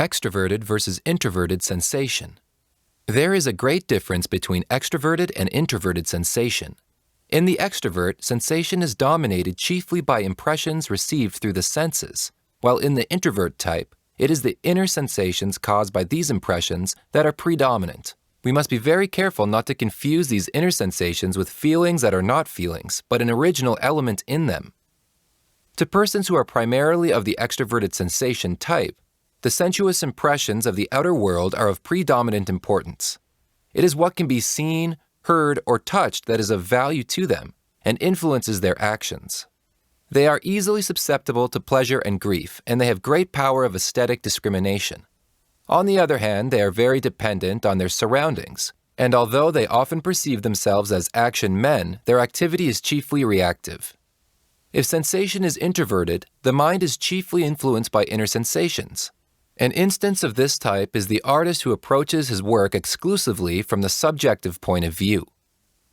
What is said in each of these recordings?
Extroverted versus introverted sensation. There is a great difference between extroverted and introverted sensation. In the extrovert, sensation is dominated chiefly by impressions received through the senses, while in the introvert type, it is the inner sensations caused by these impressions that are predominant. We must be very careful not to confuse these inner sensations with feelings that are not feelings, but an original element in them. To persons who are primarily of the extroverted sensation type, the sensuous impressions of the outer world are of predominant importance. It is what can be seen, heard, or touched that is of value to them and influences their actions. They are easily susceptible to pleasure and grief, and they have great power of aesthetic discrimination. On the other hand, they are very dependent on their surroundings, and although they often perceive themselves as action men, their activity is chiefly reactive. If sensation is introverted, the mind is chiefly influenced by inner sensations. An instance of this type is the artist who approaches his work exclusively from the subjective point of view.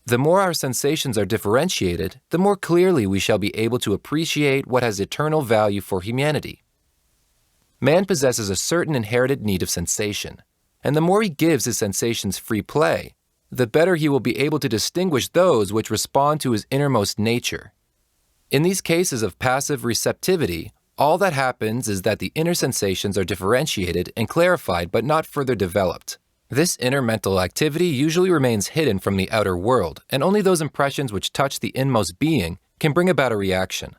The more our sensations are differentiated, the more clearly we shall be able to appreciate what has eternal value for humanity. Man possesses a certain inherited need of sensation, and the more he gives his sensations free play, the better he will be able to distinguish those which respond to his innermost nature. In these cases of passive receptivity, all that happens is that the inner sensations are differentiated and clarified but not further developed. This inner mental activity usually remains hidden from the outer world, and only those impressions which touch the inmost being can bring about a reaction.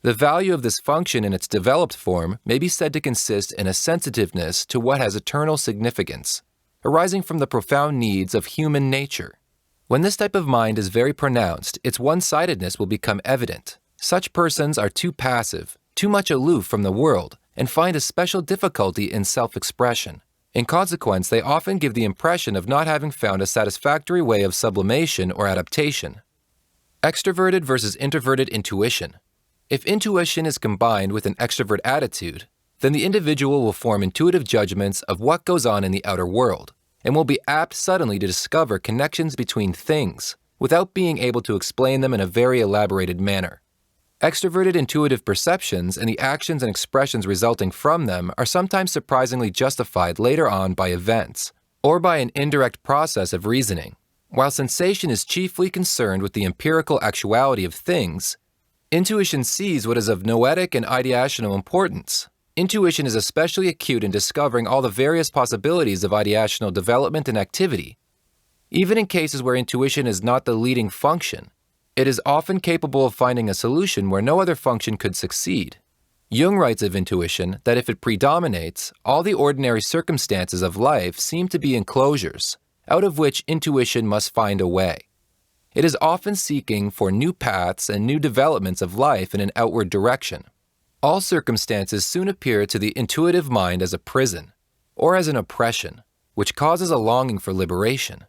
The value of this function in its developed form may be said to consist in a sensitiveness to what has eternal significance, arising from the profound needs of human nature. When this type of mind is very pronounced, its one-sidedness will become evident. Such persons are too passive, too much aloof from the world, and find a special difficulty in self-expression. In consequence, they often give the impression of not having found a satisfactory way of sublimation or adaptation. Extroverted versus introverted intuition. If intuition is combined with an extrovert attitude, then the individual will form intuitive judgments of what goes on in the outer world, and will be apt suddenly to discover connections between things, without being able to explain them in a very elaborated manner. Extroverted intuitive perceptions and the actions and expressions resulting from them are sometimes surprisingly justified later on by events, or by an indirect process of reasoning. While sensation is chiefly concerned with the empirical actuality of things, intuition sees what is of noetic and ideational importance. Intuition is especially acute in discovering all the various possibilities of ideational development and activity. Even in cases where intuition is not the leading function, it is often capable of finding a solution where no other function could succeed. Jung writes of intuition that if it predominates, all the ordinary circumstances of life seem to be enclosures, out of which intuition must find a way. It is often seeking for new paths and new developments of life in an outward direction. All circumstances soon appear to the intuitive mind as a prison, or as an oppression, which causes a longing for liberation.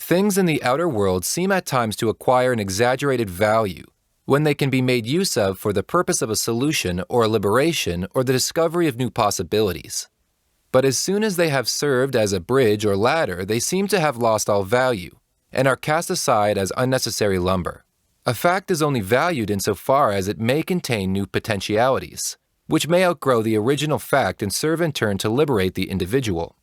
Things in the outer world seem at times to acquire an exaggerated value when they can be made use of for the purpose of a solution or a liberation or the discovery of new possibilities. But as soon as they have served as a bridge or ladder, they seem to have lost all value and are cast aside as unnecessary lumber. A fact is only valued insofar as it may contain new potentialities, which may outgrow the original fact and serve in turn to liberate the individual.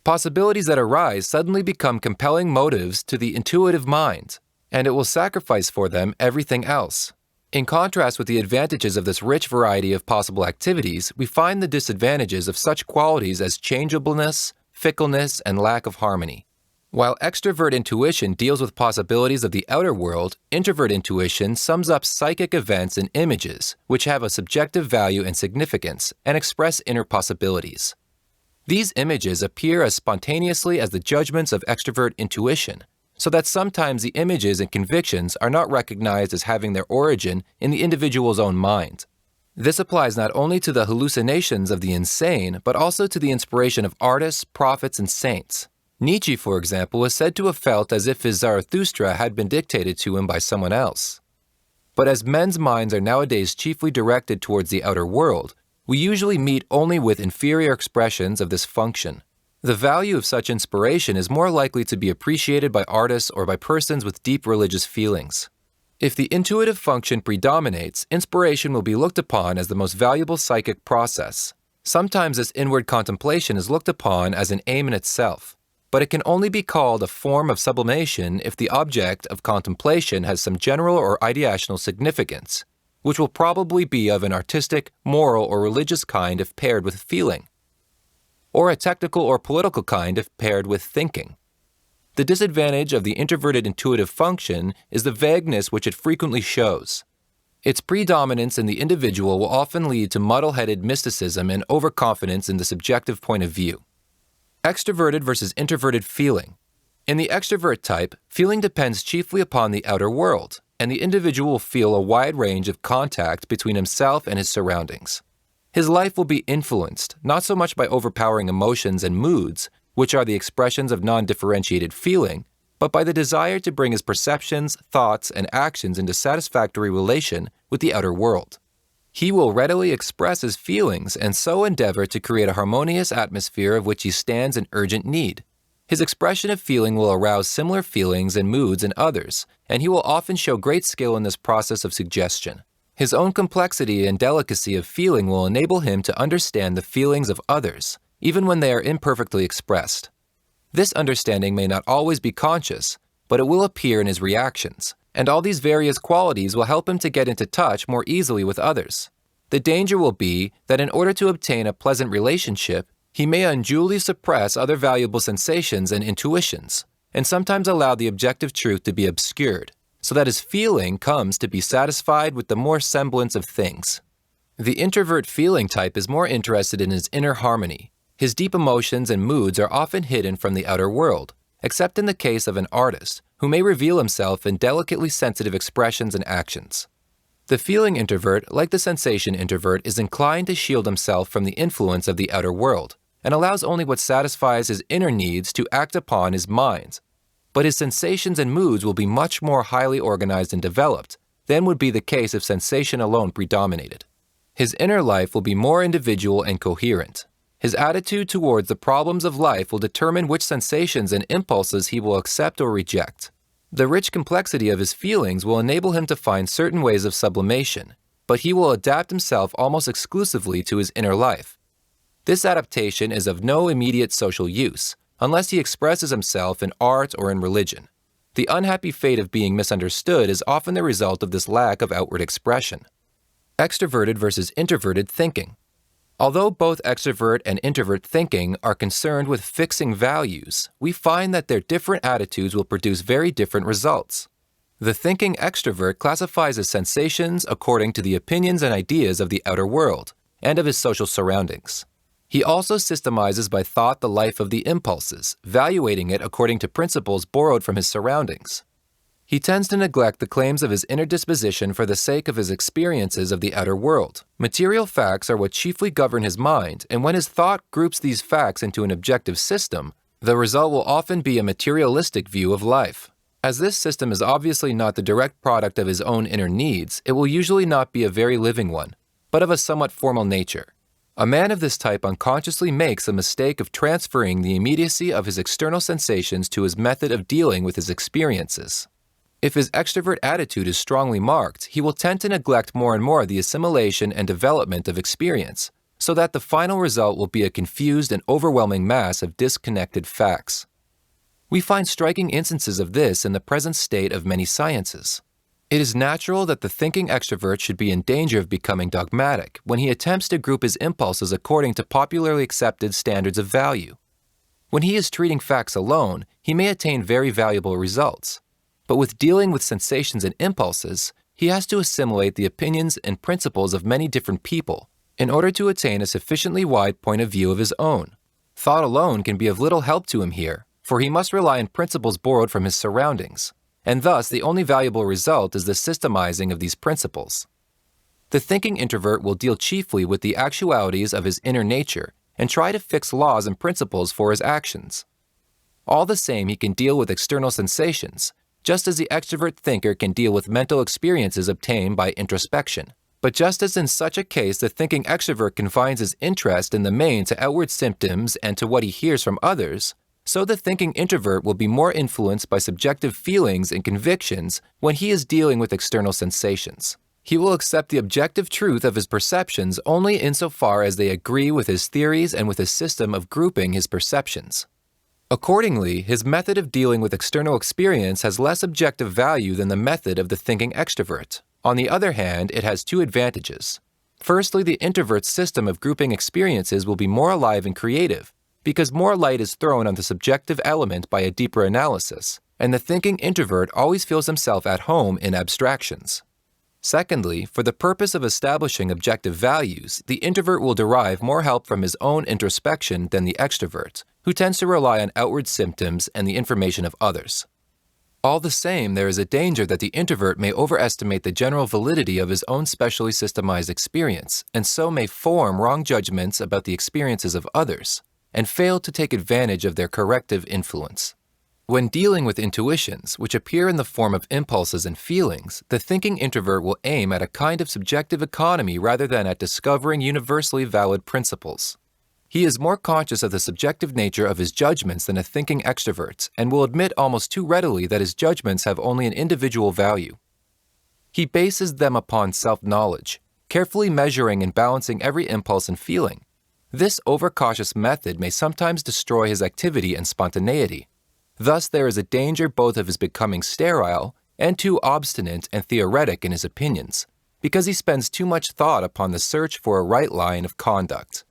Possibilities that arise suddenly become compelling motives to the intuitive mind, and it will sacrifice for them everything else. In contrast with the advantages of this rich variety of possible activities, we find the disadvantages of such qualities as changeableness, fickleness, and lack of harmony. While extrovert intuition deals with possibilities of the outer world, introvert intuition sums up psychic events in images which have a subjective value and significance and express inner possibilities. These images appear as spontaneously as the judgments of extrovert intuition, so that sometimes the images and convictions are not recognized as having their origin in the individual's own mind. This applies not only to the hallucinations of the insane, but also to the inspiration of artists, prophets, and saints. Nietzsche, for example, is said to have felt as if his Zarathustra had been dictated to him by someone else. But as men's minds are nowadays chiefly directed towards the outer world, we usually meet only with inferior expressions of this function. The value of such inspiration is more likely to be appreciated by artists or by persons with deep religious feelings. If the intuitive function predominates, inspiration will be looked upon as the most valuable psychic process. Sometimes this inward contemplation is looked upon as an aim in itself, but it can only be called a form of sublimation if the object of contemplation has some general or ideational significance, which will probably be of an artistic, moral, or religious kind if paired with feeling, or a technical or political kind if paired with thinking. The disadvantage of the introverted intuitive function is the vagueness which it frequently shows. Its predominance in the individual will often lead to muddle-headed mysticism and overconfidence in the subjective point of view. Extroverted versus introverted feeling. In the extrovert type, feeling depends chiefly upon the outer world, and the individual will feel a wide range of contact between himself and his surroundings. His life will be influenced not so much by overpowering emotions and moods, which are the expressions of non-differentiated feeling, but by the desire to bring his perceptions, thoughts, and actions into satisfactory relation with the outer world. He will readily express his feelings and so endeavor to create a harmonious atmosphere of which he stands in urgent need. His expression of feeling will arouse similar feelings and moods in others, and he will often show great skill in this process of suggestion. His own complexity and delicacy of feeling will enable him to understand the feelings of others, even when they are imperfectly expressed. This understanding may not always be conscious, but it will appear in his reactions, and all these various qualities will help him to get into touch more easily with others. The danger will be that in order to obtain a pleasant relationship, he may unduly suppress other valuable sensations and intuitions, and sometimes allow the objective truth to be obscured, so that his feeling comes to be satisfied with the more semblance of things. The introvert feeling type is more interested in his inner harmony. His deep emotions and moods are often hidden from the outer world, except in the case of an artist, who may reveal himself in delicately sensitive expressions and actions. The feeling introvert, like the sensation introvert, is inclined to shield himself from the influence of the outer world, and allows only what satisfies his inner needs to act upon his mind. But his sensations and moods will be much more highly organized and developed than would be the case if sensation alone predominated. His inner life will be more individual and coherent. His attitude towards the problems of life will determine which sensations and impulses he will accept or reject. The rich complexity of his feelings will enable him to find certain ways of sublimation, but he will adapt himself almost exclusively to his inner life. This adaptation is of no immediate social use, unless he expresses himself in art or in religion. The unhappy fate of being misunderstood is often the result of this lack of outward expression. Extroverted versus introverted thinking. Although both extrovert and introvert thinking are concerned with fixing values, we find that their different attitudes will produce very different results. The thinking extrovert classifies his sensations according to the opinions and ideas of the outer world and of his social surroundings. He also systemizes by thought the life of the impulses, valuating it according to principles borrowed from his surroundings. He tends to neglect the claims of his inner disposition for the sake of his experiences of the outer world. Material facts are what chiefly govern his mind, and when his thought groups these facts into an objective system, the result will often be a materialistic view of life. As this system is obviously not the direct product of his own inner needs, it will usually not be a very living one, but of a somewhat formal nature. A man of this type unconsciously makes the mistake of transferring the immediacy of his external sensations to his method of dealing with his experiences. If his extrovert attitude is strongly marked, he will tend to neglect more and more the assimilation and development of experience, so that the final result will be a confused and overwhelming mass of disconnected facts. We find striking instances of this in the present state of many sciences. It is natural that the thinking extrovert should be in danger of becoming dogmatic when he attempts to group his impulses according to popularly accepted standards of value. When he is treating facts alone, he may attain very valuable results. But with dealing with sensations and impulses, he has to assimilate the opinions and principles of many different people in order to attain a sufficiently wide point of view of his own. Thought alone can be of little help to him here, for he must rely on principles borrowed from his surroundings, and thus the only valuable result is the systemizing of these principles. The thinking introvert will deal chiefly with the actualities of his inner nature and try to fix laws and principles for his actions. All the same, he can deal with external sensations, just as the extrovert thinker can deal with mental experiences obtained by introspection. But just as in such a case the thinking extrovert confines his interest in the main to outward symptoms and to what he hears from others, so the thinking introvert will be more influenced by subjective feelings and convictions when he is dealing with external sensations. He will accept the objective truth of his perceptions only insofar as they agree with his theories and with his system of grouping his perceptions. Accordingly, his method of dealing with external experience has less objective value than the method of the thinking extrovert. On the other hand, it has two advantages. Firstly, the introvert's system of grouping experiences will be more alive and creative, because more light is thrown on the subjective element by a deeper analysis, and the thinking introvert always feels himself at home in abstractions. Secondly, for the purpose of establishing objective values, the introvert will derive more help from his own introspection than the extrovert, who tends to rely on outward symptoms and the information of others. All the same, there is a danger that the introvert may overestimate the general validity of his own specially systemized experience, and so may form wrong judgments about the experiences of others, and fail to take advantage of their corrective influence. When dealing with intuitions, which appear in the form of impulses and feelings, the thinking introvert will aim at a kind of subjective economy rather than at discovering universally valid principles. He is more conscious of the subjective nature of his judgments than a thinking extrovert, and will admit almost too readily that his judgments have only an individual value. He bases them upon self-knowledge, carefully measuring and balancing every impulse and feeling. This overcautious method may sometimes destroy his activity and spontaneity. Thus, there is a danger both of his becoming sterile and too obstinate and theoretic in his opinions, because he spends too much thought upon the search for a right line of conduct.